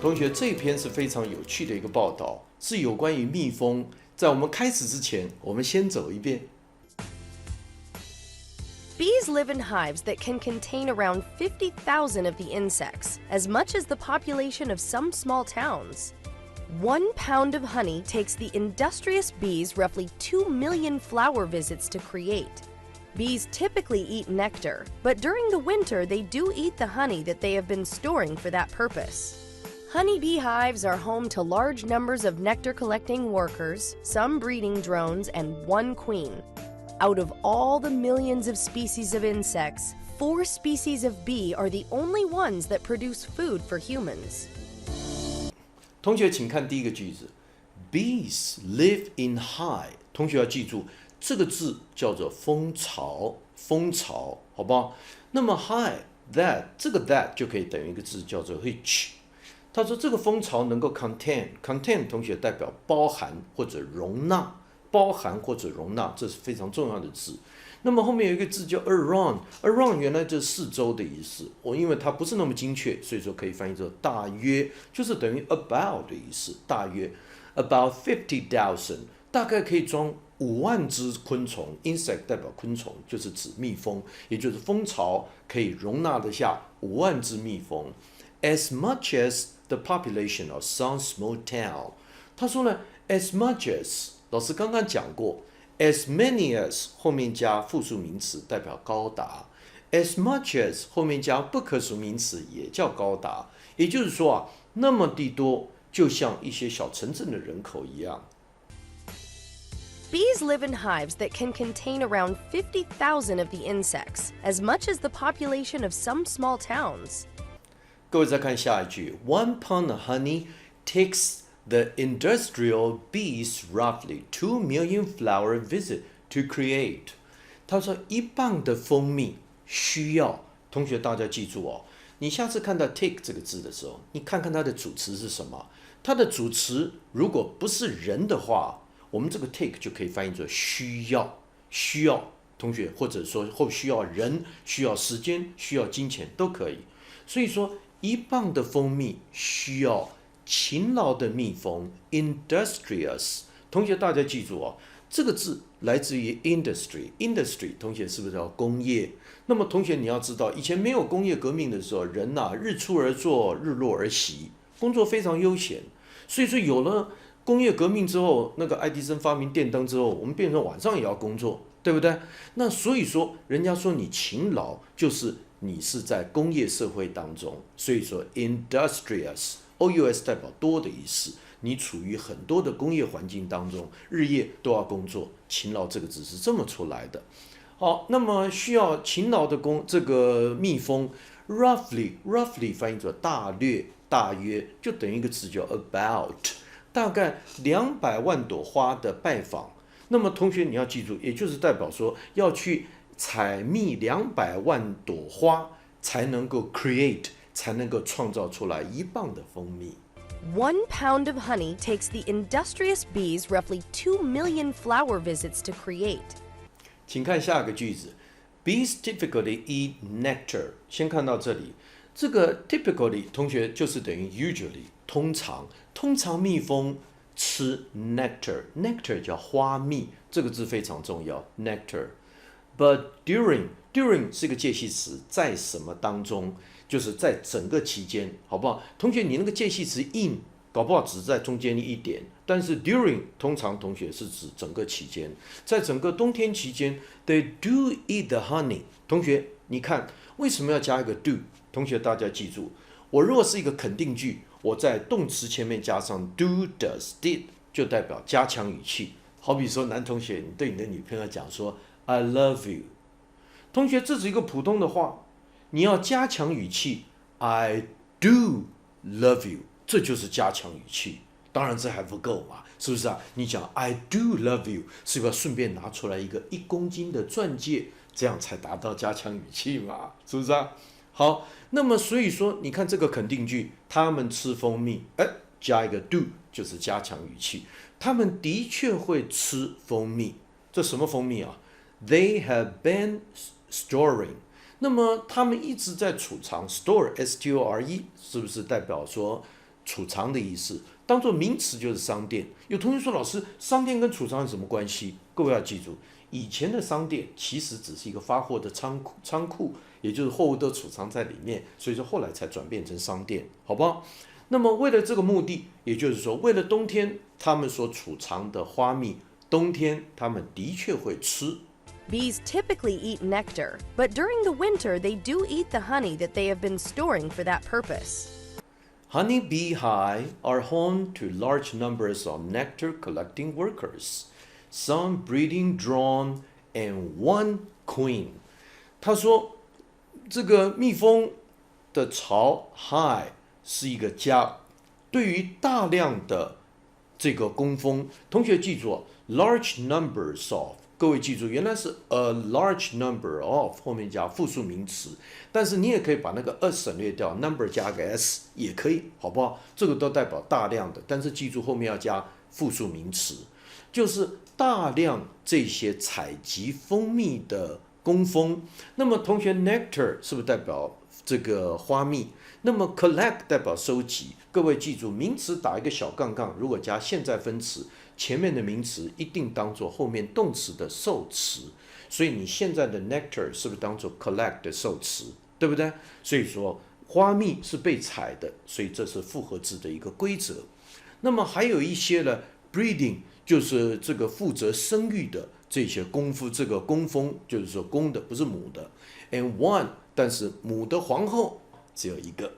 同学，这一篇是非常有趣的一个报道，是有关于蜜蜂。在我们开始之前，我们先走一遍。Bees live in hives that can contain around 50,000 of the insects, as much as the population of some small towns. 1 pound of honey takes the industrious bees roughly 2 million flower visits to create. Bees typically eat nectar, but during the winter they do eat the honey that they have been storing for that purpose. Honeybee hives are home to large numbers of nectar-collecting workers, some breeding drones, and 1 queen. Out of all the millions of species of insects, 4 species of bee are the only ones that produce food for humans. 同学，请看第一个句子 ，Bees live in hive。同学要记住，这个字叫做蜂巢，蜂巢，好不好？那么 hive that 这个 that 就可以等于一个字叫做 which。他说这个蜂巢能够 contain，同学代表包含或者容纳，包含或者容纳，这是非常重要的字。那么后面有一个字叫 around 原来就是四周的意思，因为它不是那么精确，所以说可以翻译作大约，就是等于 about 的意思，大约 about 50,000，大概可以装5万只昆虫 ，insect 代表昆虫，就是指蜜蜂，也就是蜂巢可以容纳得下5万只蜜蜂 ，as much as the population of some small town。他说呢 ，as much as， 老师刚刚讲过。As many as 后面加复数名词代表高达 ，as much as 后面加不可数名词也叫高达。也就是说啊，那么地多，就像一些小城镇的人口一样。Bees live in hives that can contain around 50,000 of the insects, as much as the population of some small towns. 各位再看下一句 ，1 pound of honey takes。The industrial bees roughly 2 million flower visit to create。他说1磅的蜂蜜需要，同学大家记住哦，你下次看到 take 这个字的时候，你看看它的主词是什么。它的主词如果不是人的话，我们这个 take 就可以翻译作需要，需要同学，或者说或需要人、需要时间、需要金钱都可以。所以说1磅的蜂蜜需要。勤劳的蜜蜂 industrious， 同学大家记住哦，这个字来自于 industry， 同学是不是叫工业？那么同学你要知道，以前没有工业革命的时候，人日出而作，日落而息，工作非常悠闲。所以说有了工业革命之后，那个爱迪生发明电灯之后，我们变成晚上也要工作，对不对？那所以说，人家说你勤劳，就是你是在工业社会当中，所以说 industrious。OUS 代表多的意思，你处于很多的工业环境当中，日夜都要工作，勤劳这个字是这么出来的。好，那么需要勤劳的这个蜜蜂 ，roughly 翻译作大略、大约，就等于一个词叫 about， 大概200万朵花的拜访。那么同学你要记住，也就是代表说要去采蜜200万朵花，才能够 create。才能够创造出来1磅的蜂蜜。1 pound of honey takes the industrious bees roughly 2 million flower visits to create. 请看下个句子 ，Bees typically eat nectar。先看到这里，这个 typically 同学就是等于 usually， 通常蜜蜂吃 nectar 叫花蜜，这个字非常重要 nectar。But during 是个介系词，在什么当中？就是在整个期间，好不好？同学，你那个介系词 in 搞不好只在中间一点，但是 during 通常同学是指整个期间，在整个冬天期间 ，they do eat the honey。同学，你看为什么要加一个 do？ 同学，大家记住，我如果是一个肯定句，我在动词前面加上 do、does、did， 就代表加强语气。好比说，男同学，你对你的女朋友讲说 I love you， 同学，这是一个普通的话。你要加强语气 ，I do love you， 这就是加强语气。当然这还不够嘛，是不是啊？你讲 I do love you， 是不是要顺便拿出来一个1公斤的钻戒，这样才达到加强语气嘛？是不是啊？好，那么所以说，你看这个肯定句，他们吃蜂蜜，加一个 do 就是加强语气。他们的确会吃蜂蜜，这什么蜂蜜啊 ？They have been storing。那么他们一直在储藏 store， S-T-O-R-E， 是不是代表说储藏的意思，当做名词就是商店。有同学说，老师，商店跟储藏有什么关系？各位要记住，以前的商店其实只是一个发货的仓库，也就是货物都储藏在里面，所以说后来才转变成商店，好不好？那么为了这个目的，也就是说，为了冬天他们所储藏的花蜜，冬天他们的确会吃。Bees typically eat nectar, but during the winter they do eat the honey that they have been storing for that purpose. Honey bee hives are home to large numbers of nectar collecting workers, some breeding drone and one queen. 他说，这个蜜蜂的巢 hive 是一个家，对于大量的这个工蜂，同学记住 large numbers of。各位记住，原来是 a large number of 后面加复数名词，但是你也可以把那个 a 省略掉 ，number 加个 s 也可以，好不好？这个都代表大量的，但是记住后面要加复数名词，就是大量这些采集蜂蜜的工蜂。那么同学 nectar 是不是代表这个花蜜？那么 collect 代表收集。各位记住，名词打一个小杠杠，如果加现在分词。前面的名词一定当做后面动词的受词，所以你现在的 nectar 是不是当做 collect 的受词，对不对？所以说花蜜是被采的，所以这是复合字的一个规则。那么还有一些呢 breeding 就是这个负责生育的这些工夫，这个工蜂就是说公的不是母的 ，and one 但是母的皇后只有一个。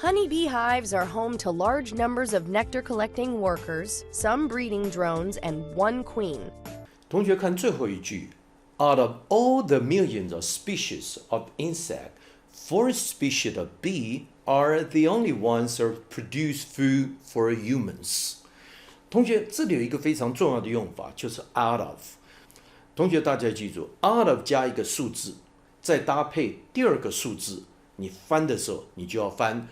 Honeybee hives are home to large numbers of nectar-collecting workers, some breeding drones, and one queen. 同学看最后一句 ，Out of all the millions of species of insect, 4 species of bee are the only ones that produce food for humans. 同学，这里有一个非常重要的用法，就是 out of。同学，大家记住 ，out of 加一个数字，再搭配第二个数字，你翻的时候，你就要翻。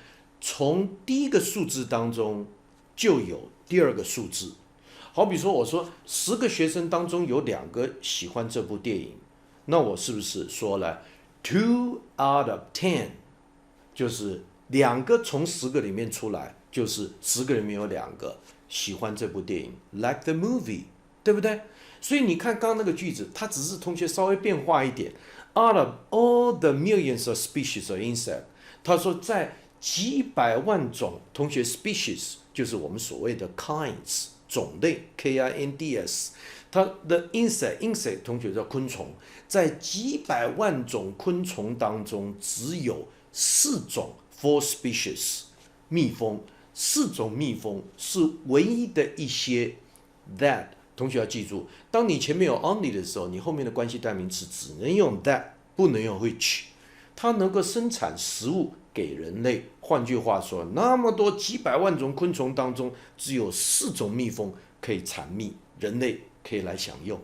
从第一个数字当中就有第二个数字，好比说我说10个学生当中有2个喜欢这部电影，那我是不是说了 2 out of 10， 就是2个从10个里面出来，就是10个里面有2个喜欢这部电影 ，like the movie， 对不对？所以你看刚刚那个句子，它只是同学稍微变化一点 ，out of all the millions of species of insect， 他说在几百万种，同学 species 就是我们所谓的 kinds 种类 kinds， 它的 insect 同学叫昆虫，在几百万种昆虫当中，只有4种 4 species 蜜蜂，4种蜜蜂是唯一的一些 that 同学要记住，当你前面有 only 的时候，你后面的关系代名词只能用 that， 不能用 which， 它能够生产食物给人类，换句话说，那么多几百万种昆虫当中，只有4种蜜蜂可以产蜜，人类可以来享用。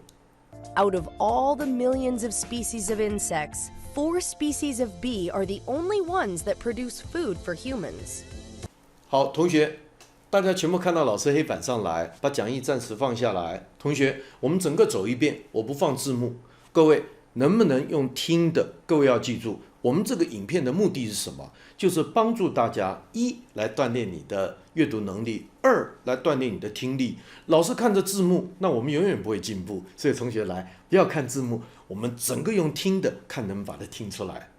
Out of all the millions of species of insects, 4 species of bee are the only ones that produce food for humans. 好，同学，大家全部看到老师黑板上来，把讲义暂时放下来。同学，我们整个走一遍，我不放字幕，各位能不能用听的？各位要记住。我们这个影片的目的是什么？就是帮助大家1来锻炼你的阅读能力，2来锻炼你的听力。老是看着字幕，那我们永远不会进步。所以同学来，不要看字幕，我们整个用听的，看能不能把它听出来。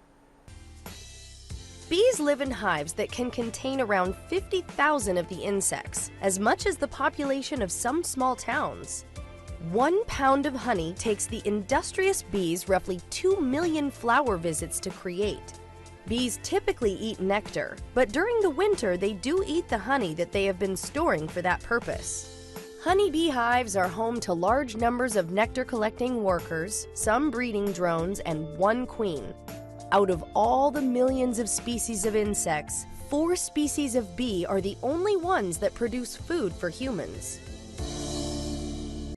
Bees live in hives that can contain around 50,000 of the insects, as much as the population of some small towns. 1 pound of honey takes the industrious bees roughly 2 million flower visits to create. Bees typically eat nectar, but during the winter they do eat the honey that they have been storing for that purpose. Honeybee hives are home to large numbers of nectar-collecting workers, some breeding drones, and one queen. Out of all the millions of species of insects, 4 species of bee are the only ones that produce food for humans.